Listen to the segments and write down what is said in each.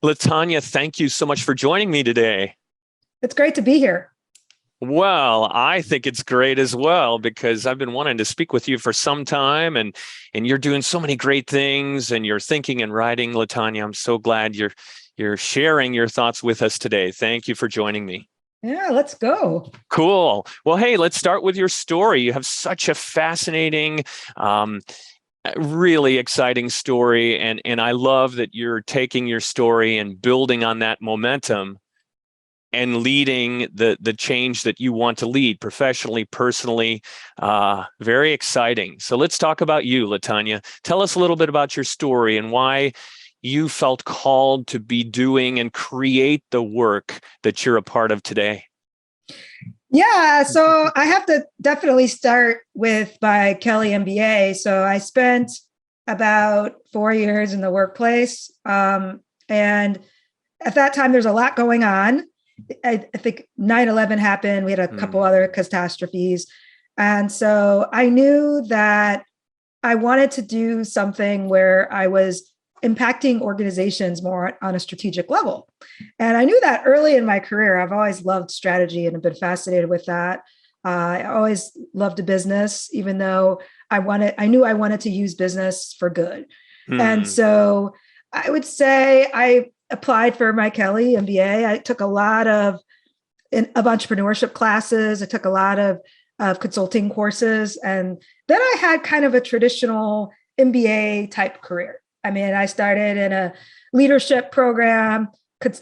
LaTonya, thank you so much for joining me today. It's great to be here. Well, I think it's great as well because I've been wanting to speak with you for some time, and you're doing so many great things, and you're thinking and writing, LaTonya. I'm so glad you're sharing your thoughts with us today. Thank you for joining me. Yeah, let's go. Cool. Well, hey, let's start with your story. You have such a fascinating, really exciting story, and I love that you're taking your story and building on that momentum and leading the change that you want to lead professionally, personally. Very exciting. So let's talk about you, LaTonya. Tell us a little bit about your story and why you felt called to be doing and create the work that you're a part of today. Yeah, so I have to definitely start with my Kelley MBA. So I spent about 4 years in the workplace. And at that time, there's a lot going on. I think 9/11 happened. We had a couple other catastrophes. And so I knew that I wanted to do something where I was impacting organizations more on a strategic level. And I knew that early in my career. I've always loved strategy and have been fascinated with that. I always loved a business, even though I knew I wanted to use business for good. And so I would say I applied for my Kelley MBA. I took a lot of entrepreneurship classes. I took a lot of consulting courses. And then I had kind of a traditional MBA type career. I mean, I started in a leadership program.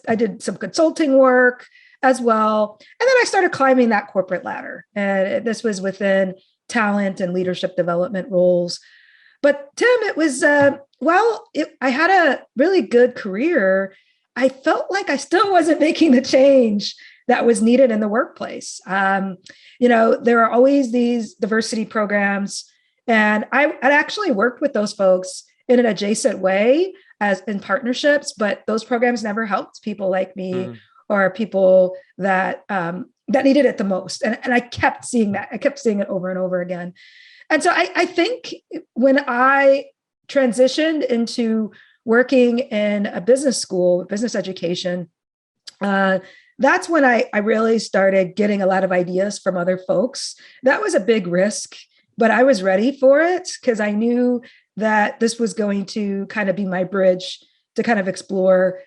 I did some consulting work as well. And then I started climbing that corporate ladder. And this was within talent and leadership development roles. But Tim, it was, I had a really good career. I felt like I still wasn't making the change that was needed in the workplace. There are always these diversity programs. And I actually worked with those folks in an adjacent way as in partnerships, but those programs never helped people like me or people that needed it the most. And I kept seeing that. I kept seeing it over and over again. And so I think when I transitioned into working in a business school, business education, that's when I really started getting a lot of ideas from other folks. That was a big risk, but I was ready for it because I knew that this was going to kind of be my bridge to kind of explore,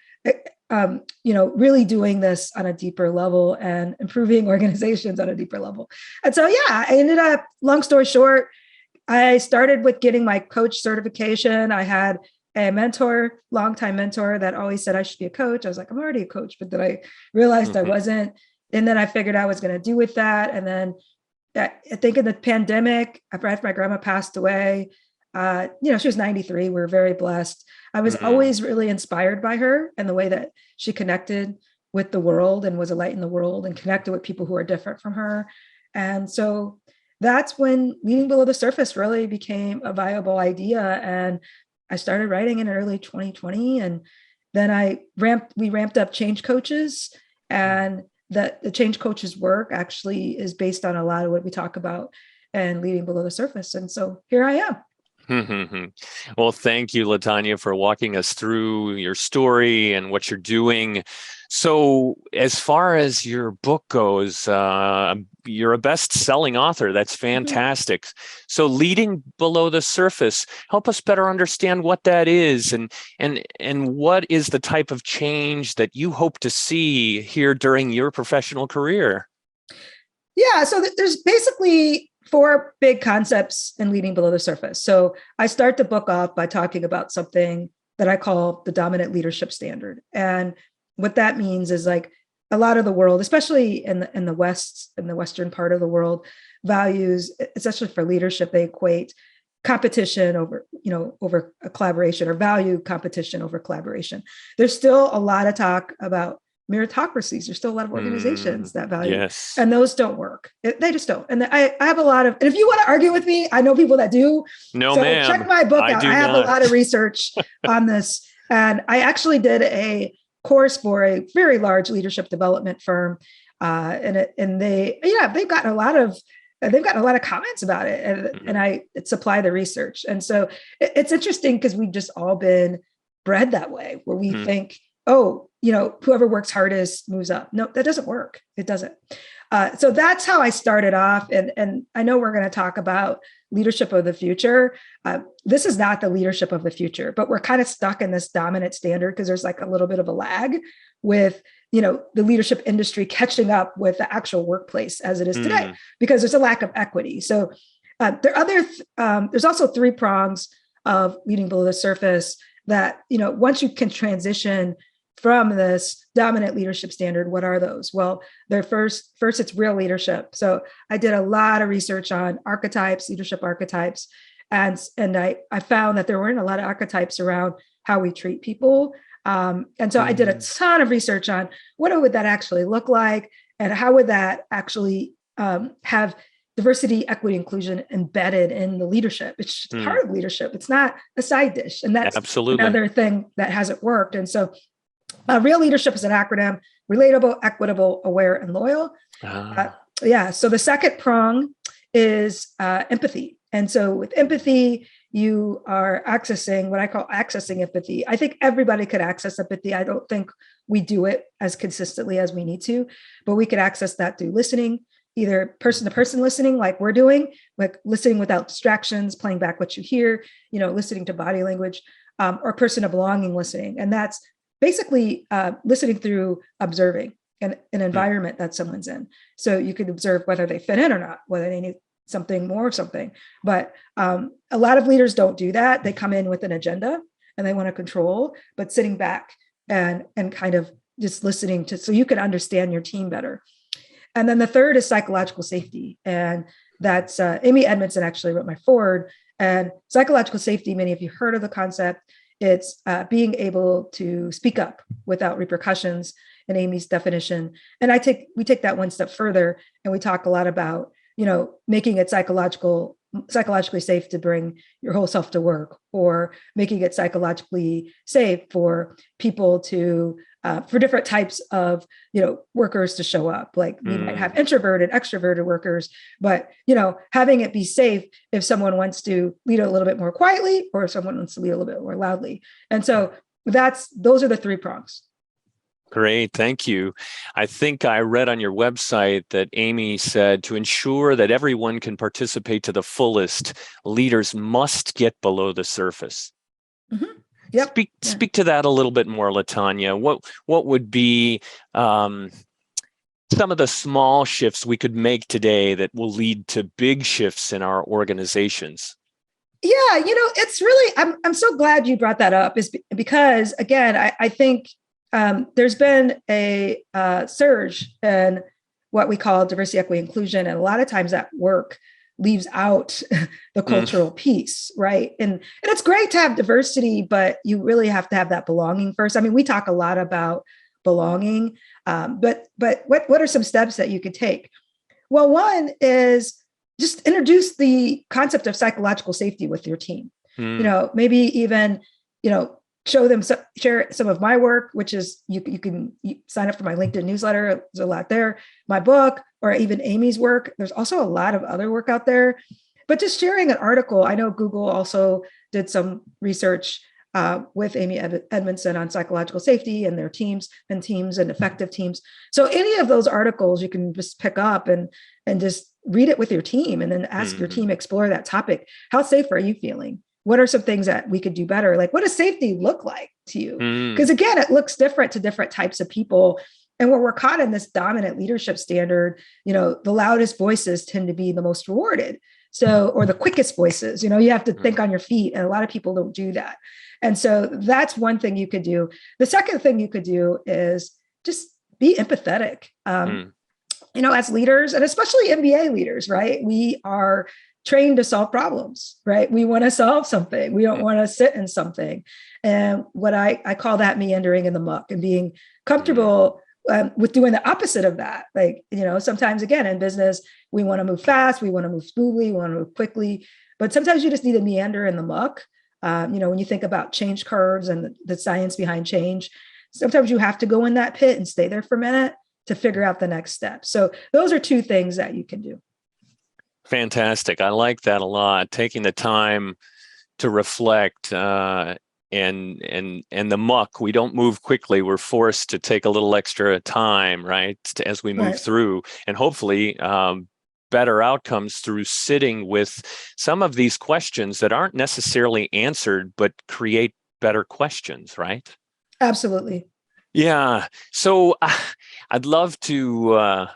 really doing this on a deeper level and improving organizations on a deeper level. And so, I ended up, long story short, I started with getting my coach certification. I had a mentor, longtime mentor that always said I should be a coach. I was like, I'm already a coach, but then I realized I wasn't. And then I figured I was going to do with that. And then I think in the pandemic, after my grandma passed away, she was 93. We were very blessed. I was always really inspired by her and the way that she connected with the world and was a light in the world and connected with people who are different from her. And so that's when Leading Below the Surface really became a viable idea. And I started writing in early 2020. And then we ramped up Change Coaches, and the Change Coaches work actually is based on a lot of what we talk about and Leading Below the Surface. And so here I am. Well, thank you, LaTonya, for walking us through your story and what you're doing. So as far as your book goes, you're a best-selling author. That's fantastic. So Leading Below the Surface, help us better understand what that is and what is the type of change that you hope to see here during your professional career. Yeah, so there's basically 4 big concepts in Leading Below the Surface. So I start the book off by talking about something that I call the dominant leadership standard. And what that means is like a lot of the world, especially in the West, in the Western part of the world, values, especially for leadership, they equate competition over a collaboration, or value competition over collaboration. There's still a lot of talk about meritocracies. There's still a lot of organizations that value, and those don't work. They just don't. And I have a lot of, and if you want to argue with me, I know people that do. No, so ma'am. Check my book out. I have a lot of research on this. And I actually did a course for a very large leadership development firm. And they've gotten a lot of comments about it, and I supply the research. And so it's interesting because we've just all been bred that way, where we think oh, whoever works hardest moves up. No, that doesn't work. It doesn't. So that's how I started off. And I know we're going to talk about leadership of the future. This is not the leadership of the future, but we're kind of stuck in this dominant standard because there's like a little bit of a lag with, the leadership industry catching up with the actual workplace as it is today, because there's a lack of equity. So there's also 3 prongs of leading below the surface that, once you can transition from this dominant leadership standard, what are those? Well, they're first it's real leadership. So I did a lot of research on archetypes, leadership archetypes, and I found that there weren't a lot of archetypes around how we treat people. And so I did a ton of research on what would that actually look like, and how would that actually have diversity, equity, inclusion embedded in the leadership. It's part of leadership. It's not a side dish. And that's absolutely another thing that hasn't worked. And so real leadership is an acronym: relatable, equitable, aware, and loyal. So the second prong is empathy. And so with empathy, you are accessing what I call accessing empathy. I think everybody could access empathy. I don't think we do it as consistently as we need to, but we could access that through listening, either person to person listening, like we're doing, like listening without distractions, playing back what you hear, listening to body language, or person to belonging listening. And that's basically listening through observing an environment that someone's in. So you could observe whether they fit in or not, whether they need something more of something. But a lot of leaders don't do that. They come in with an agenda and they want to control, but sitting back and kind of just listening so you can understand your team better. And then the third is psychological safety. And that's Amy Edmondson actually wrote my foreword. And psychological safety, many of you heard of the concept. It's being able to speak up without repercussions in Amy's definition. And we take that one step further, and we talk a lot about, making it psychologically safe to bring your whole self to work, or making it psychologically safe for people to, for different types of, workers to show up. Like we might have introverted, extroverted workers, but, having it be safe if someone wants to lead a little bit more quietly, or if someone wants to lead a little bit more loudly. And so those are the 3 prongs. Great. Thank you. I think I read on your website that Amy said to ensure that everyone can participate to the fullest, leaders must get below the surface. Mm-hmm. Yep. Speak to that a little bit more, LaTonya. What would be some of the small shifts we could make today that will lead to big shifts in our organizations? Yeah, it's really, I'm so glad you brought that up, is because, again, I think there's been a surge in what we call diversity, equity, inclusion. And a lot of times that work leaves out the cultural piece, right? And it's great to have diversity, but you really have to have that belonging first. I mean, we talk a lot about belonging, but what are some steps that you could take? Well, one is just introduce the concept of psychological safety with your team. Maybe even, share some of my work, which is you can sign up for my LinkedIn newsletter. There's a lot there, my book, or even Amy's work. There's also a lot of other work out there, but just sharing an article. I know Google also did some research with Amy Edmondson on psychological safety and their teams and effective teams. So any of those articles you can just pick up and just read it with your team, and then ask your team, explore that topic. How safe are you feeling? What are some things that we could do better? Like, what does safety look like to you? Because again, it looks different to different types of people. And when we're caught in this dominant leadership standard, the loudest voices tend to be the most rewarded. So, or the quickest voices, you have to think on your feet. And a lot of people don't do that. And so that's one thing you could do. The second thing you could do is just be empathetic. As leaders, and especially MBA leaders, right? We are trained to solve problems, right? We want to solve something. We don't want to sit in something. And what I call that meandering in the muck, and being comfortable with doing the opposite of that. Like, sometimes, again, in business, we want to move fast, we want to move smoothly, we want to move quickly, but sometimes you just need to meander in the muck. When you think about change curves and the science behind change, sometimes you have to go in that pit and stay there for a minute to figure out the next step. So those are 2 things that you can do. Fantastic. I like that a lot. Taking the time to reflect and the muck. We don't move quickly. We're forced to take a little extra time, right, as we move through, and hopefully better outcomes through sitting with some of these questions that aren't necessarily answered, but create better questions, right? Absolutely. Yeah. So I'd love to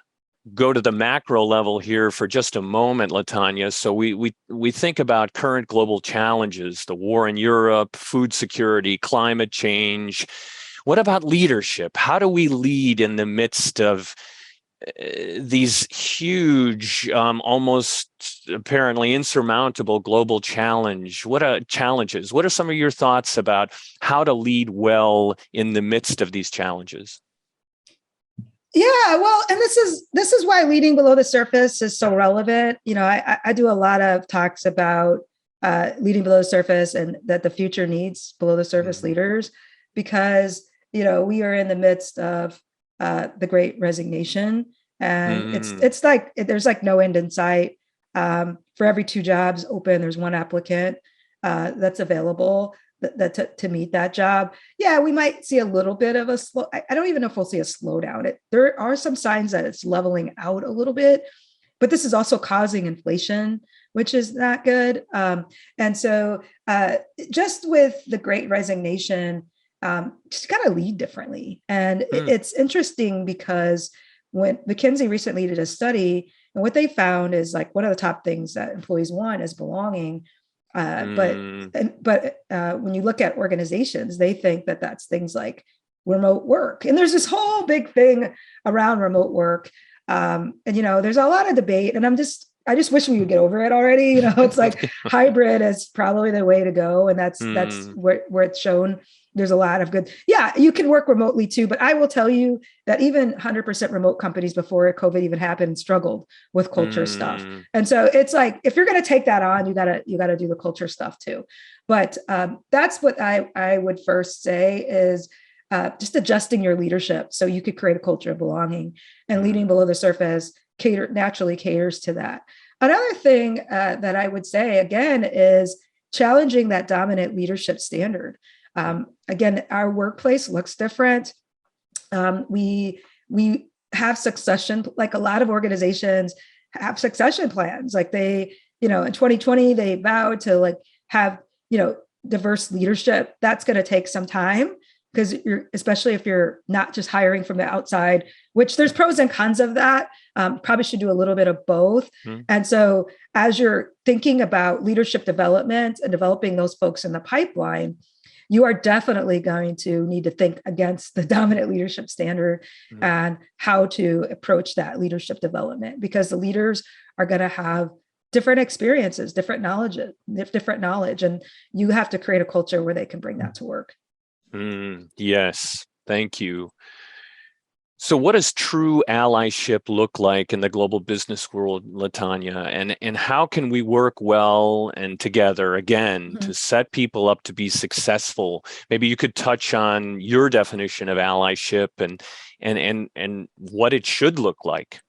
go to the macro level here for just a moment, LaTonya. So we think about current global challenges, the war in Europe, food security, climate change. What about leadership? How do we lead in the midst of these huge, almost apparently insurmountable global challenges? What are some of your thoughts about how to lead well in the midst of these challenges? Yeah, well, and this is why leading below the surface is so relevant. I do a lot of talks about leading below the surface, and that the future needs below the surface leaders, because we are in the midst of the Great Resignation, and it's like there's like no end in sight. For every 2 jobs open, there's 1 applicant that's available to meet that job. Yeah, we might see a little bit of a slow. I don't even know if we'll see a slowdown. There are some signs that it's leveling out a little bit, but this is also causing inflation, which is not good. And so just with the Great Resignation, just got to lead differently. And it's interesting because when McKinsey recently did a study, and what they found is like one of the top things that employees want is belonging. But when you look at organizations, they think that that's things like remote work. And there's this whole big thing around remote work. And there's a lot of debate, and I just wish we would get over it already. It's like hybrid is probably the way to go. And that's where it's shown there's a lot of good. Yeah, you can work remotely too, but I will tell you that even 100% remote companies before COVID even happened struggled with culture stuff. And so it's like, if you're going to take that on, you gotta do the culture stuff too. But that's what I would first say is just adjusting your leadership so you could create a culture of belonging, and leading below the surface naturally caters to that. Another thing that I would say again is challenging that dominant leadership standard. Again, our workplace looks different. We have succession, like a lot of organizations have succession plans. Like in 2020, they vowed to like have, diverse leadership. That's going to take some time, because especially if you're not just hiring from the outside, which there's pros and cons of that. Probably should do a little bit of both. And so as you're thinking about leadership development and developing those folks in the pipeline, you are definitely going to need to think against the dominant leadership standard and how to approach that leadership development, because the leaders are going to have different experiences, different knowledge, and you have to create a culture where they can bring that to work. Yes, thank you. So what does true allyship look like in the global business world, LaTonya? And how can we work well and together, again, to set people up to be successful? Maybe you could touch on your definition of allyship and what it should look like.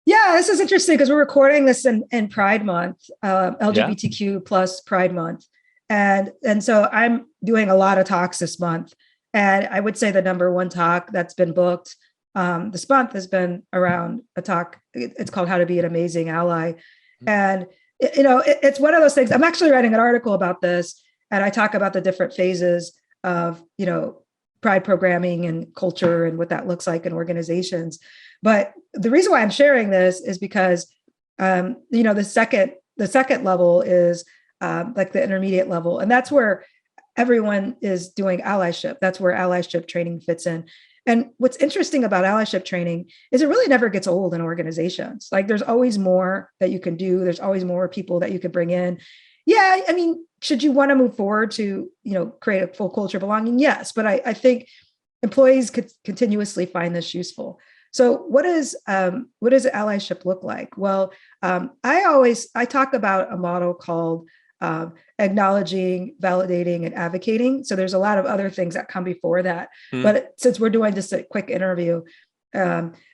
Yeah, this is interesting because we're recording this in Pride Month, LGBTQ plus Pride Month. And so I'm doing a lot of talks this month. And I would say the number 1 talk that's been booked this month has been around a talk. It's called How to Be an Amazing Ally. And, it's one of those things. I'm actually writing an article about this, and I talk about the different phases of, Pride programming and culture and what that looks like in organizations. But the reason why I'm sharing this is because, the second level is like the intermediate level. And that's where everyone is doing allyship. That's where allyship training fits in. And what's interesting about allyship training is it really never gets old in organizations. Like there's always more that you can do. There's always more people that you can bring in. Yeah, I mean, should you want to move forward to, create a full culture of belonging? Yes, but I think employees could continuously find this useful. So what does allyship look like? Well, I talk about a model called acknowledging, validating, and advocating. So there's a lot of other things that come before that. But since we're doing just a quick interview,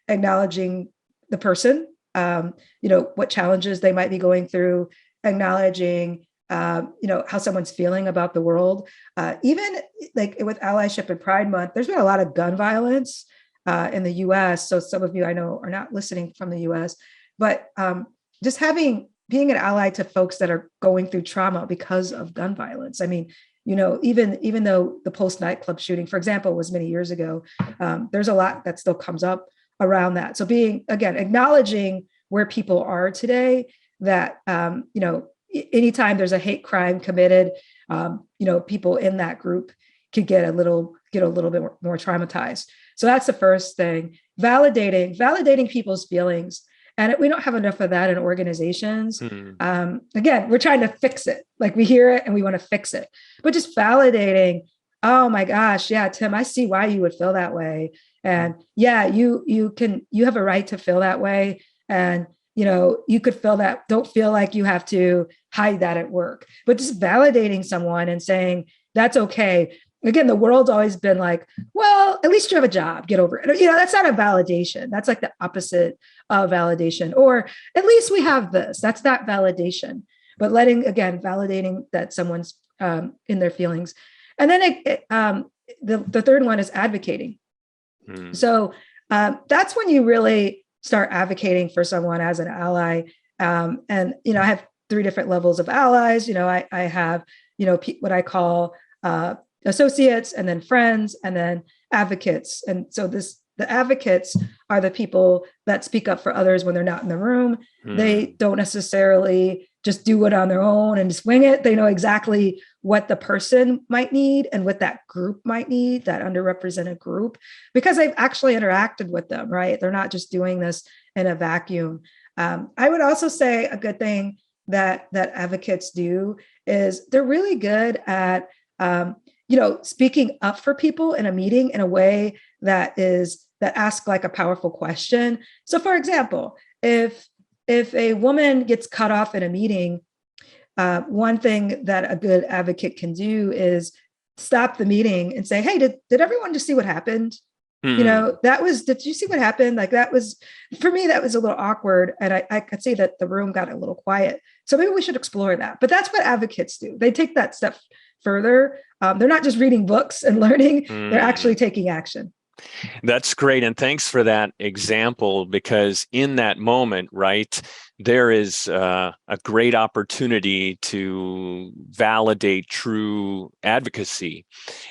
acknowledging the person, what challenges they might be going through, acknowledging how someone's feeling about the world. Even like with Allyship and Pride Month, there's been a lot of gun violence in the US. So some of you I know are not listening from the US, but just being an ally to folks that are going through trauma because of gun violence. I mean, even though the Pulse nightclub shooting, for example, was many years ago, there's a lot that still comes up around that. So acknowledging where people are today, that, anytime there's a hate crime committed, people in that group could get a little bit more traumatized. So that's the first thing. Validating people's feelings. And we don't have enough of that in organizations. Again, we're trying to fix it. Like we hear it and we want to fix it, but just validating, oh my gosh, yeah, Tim, I see why you would feel that way. And yeah, you have a right to feel that way. And, you could feel that. Don't feel like you have to hide that at work, but just validating someone and saying, that's okay. Again, the world's always been like, well, at least you have a job, get over it. That's not a validation. That's like the opposite of validation. Or at least we have this. That's not validation. But validating that someone's in their feelings. And then the third one is advocating. So that's when you really start advocating for someone as an ally. And, I have 3 different levels of allies. I have, what I call associates, and then friends, and then advocates. And so the advocates are the people that speak up for others when they're not in the room. They don't necessarily just do it on their own and just wing it. They know exactly what the person might need and what that group might need, that underrepresented group, because they've actually interacted with them, right? They're not just doing this in a vacuum. I would also say a good thing that advocates do is they're really good at speaking up for people in a meeting in a way that asks like a powerful question. So for example, if a woman gets cut off in a meeting, one thing that a good advocate can do is stop the meeting and say, hey, did everyone just see what happened? Did you see what happened? Like that was, for me, that was a little awkward. And I could see that the room got a little quiet. So maybe we should explore that. But that's what advocates do. They take that step further. They're not just reading books and learning, they're actually taking action. That's great. And thanks for that example, because in that moment, right, there is a great opportunity to validate true advocacy.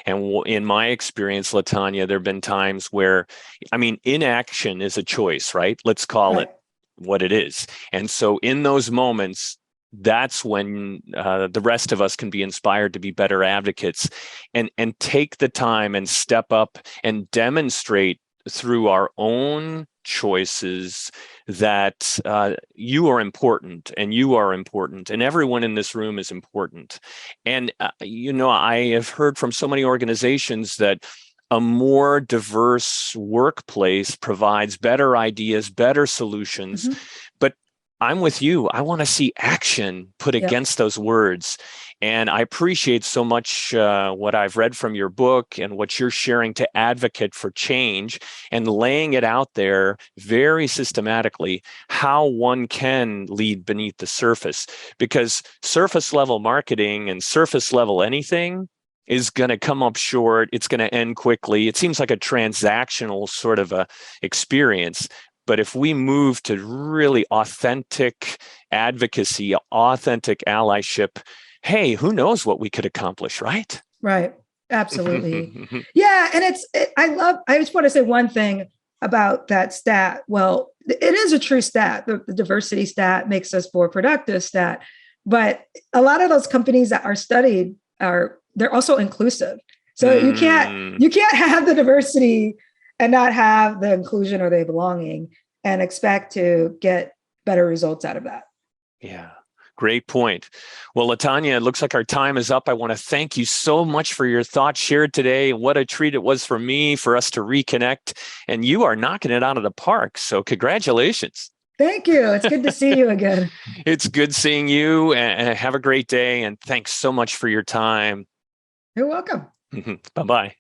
And in my experience, LaTonya, there have been times where, inaction is a choice, right? Let's call it what it is. And so in those moments, that's when the rest of us can be inspired to be better advocates and take the time and step up and demonstrate through our own choices that you are important and you are important and everyone in this room is important. And, I have heard from so many organizations that a more diverse workplace provides better ideas, better solutions, but I'm with you. I want to see action put against those words. And I appreciate so much what I've read from your book and what you're sharing to advocate for change and laying it out there very systematically, how one can lead beneath the surface. Because surface level marketing and surface level anything is going to come up short. It's going to end quickly. It seems like a transactional sort of a experience. But if we move to really authentic advocacy, authentic allyship, hey, who knows what we could accomplish, right? Right. Absolutely. Yeah. And I just want to say one thing about that stat. Well, it is a true stat. The diversity stat makes us more productive stat. But a lot of those companies that are studied they're also inclusive. So you can't have the diversity and not have the inclusion or the belonging and expect to get better results out of that. Yeah, great point. Well, LaTonya, it looks like our time is up. I want to thank you so much for your thoughts shared today. What a treat it was for me, for us to reconnect. And you are knocking it out of the park. So congratulations. Thank you. It's good to see you again. It's good seeing you, and have a great day. And thanks so much for your time. You're welcome. Bye-bye.